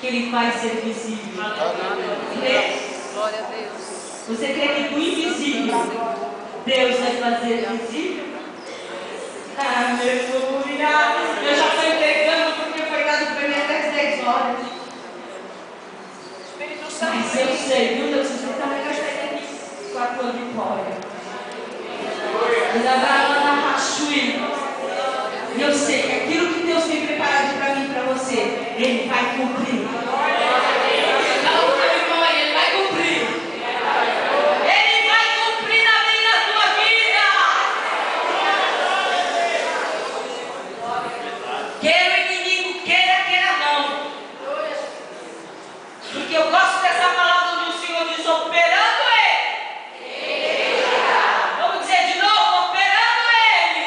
que Ele faz ser visível. Glória a Deus. Você crê que do invisível Deus vai fazer visível? Aleluia! Eu já estou entregando porque foi dado para mim até as 10 horas. Mas eu sei, viu, Deus? Você também vai sair daqui com a tua vitória. E eu sei que aquilo que Deus tem preparado para mim e para você, Ele vai cumprir. Ele vai cumprir. Ele vai cumprir na minha e na tua vida. Queira o inimigo, queira não. Porque eu gosto dessa palavra onde o Senhor diz: operando Ele. Vamos dizer de novo: operando Ele.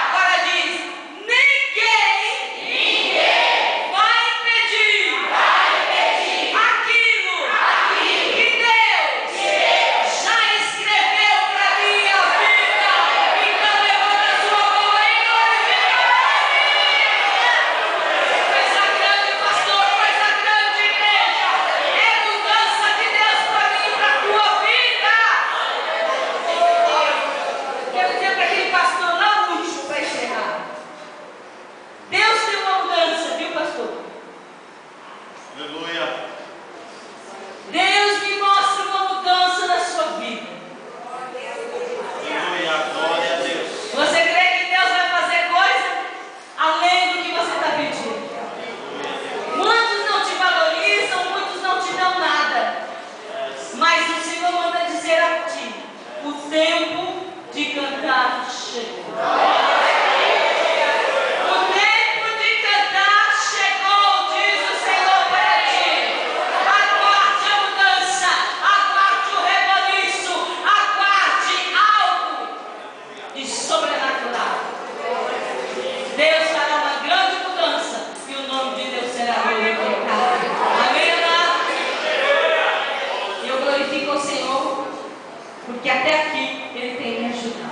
Agora diz: ninguém vai impedir aquilo que Deus já escreveu para minha vida. Então levanta a sua mão aí e glorifica Ele. Coisa grande, pastor, coisa grande, igreja. É mudança de Deus para mim e para a tua vida. Quero dizer para aquele pastor lá no último para encerrar. Deus tem uma mudança, viu, pastor? Aleluia. Deus me mostra uma mudança na sua vida. Aleluia. Glória a Deus. Você crê que Deus vai fazer coisa além do que você está pedindo? Muitos não te valorizam, muitos não te dão nada. Mas o Senhor manda dizer a ti: o tempo de cantar chegou. O tempo de cantar chegou, diz o Senhor para ti. Aguarde a mudança, aguarde o reboliço, aguarde algo de sobrenatural. Deus fará uma grande mudança e o nome de Deus será glorificado. Amém, amado? E eu glorifico ao Senhor, porque até aqui Ele tem me ajudado.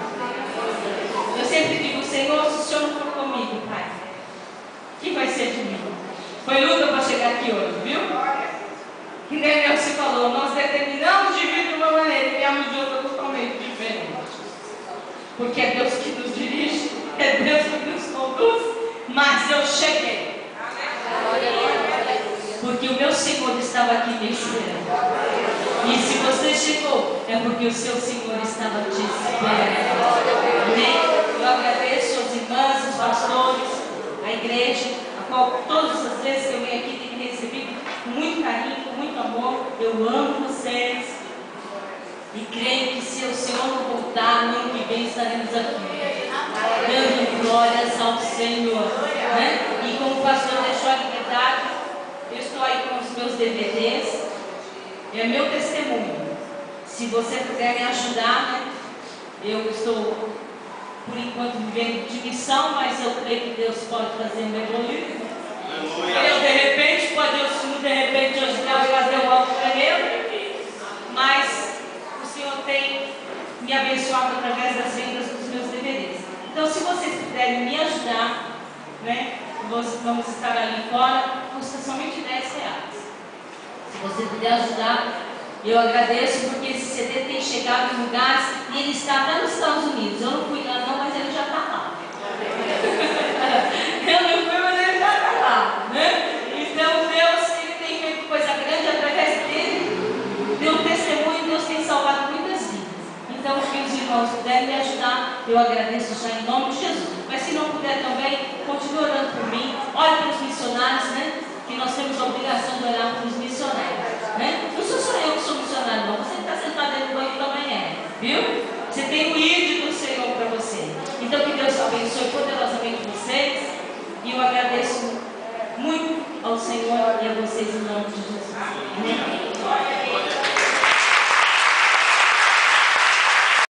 Eu sempre digo: Senhor, se o Senhor não for comigo, Pai, quem vai ser de mim? Foi luta para chegar aqui hoje, viu? Que nem Deus se falou, nós determinamos de vir de uma maneira e viemos de outra totalmente diferente. Porque é Deus que nos dirige, é Deus que nos conduz, mas eu cheguei. Porque o meu Senhor estava aqui me esperando. E se você chegou, é porque o seu Senhor estava te esperando. Amém? Eu agradeço aos irmãos, aos pastores, à igreja, a qual todas as vezes que eu venho aqui tenho recebido com muito carinho, com muito amor. Eu amo vocês. E creio que se o Senhor não voltar, no ano que vem estaremos aqui, dando glórias ao Senhor. Né? E como o pastor deixou a liberdade, eu estou aí com os meus DVDs. É meu testemunho. Se você puder me ajudar, né? Eu estou, por enquanto, vivendo de missão, mas eu creio que Deus pode fazer um evoluir. Deus, de repente, pode Deus, de repente, ajudar a fazer um algo primeiro. Mas o Senhor tem me abençoado através das vendas dos meus DVDs. Então, se vocês puderem me ajudar, né? Vamos estar ali fora, custa somente R$10. Se você puder ajudar, eu agradeço, porque esse CD tem chegado em lugares e ele está até nos Estados Unidos. Eu não fui lá não, mas ele já está lá. Eu não fui, mas ele já está lá, né? Então Deus, Ele tem feito coisa grande através dele. Deu um testemunho, Deus tem salvado muitas vidas. Então, se os irmãos puderem me ajudar, eu agradeço já em nome de Jesus. Mas se não puder também, continue orando por mim. Ore pelos missionários, né? Que nós temos a obrigação de orar pelos missionários, né? Não sou só eu que sou missionário, não. Você que está sentado dentro do banho também é, viu? Você tem o ID do Senhor para você. Então, que Deus abençoe poderosamente vocês. E eu agradeço muito ao Senhor e a vocês em nome de Jesus. Amém.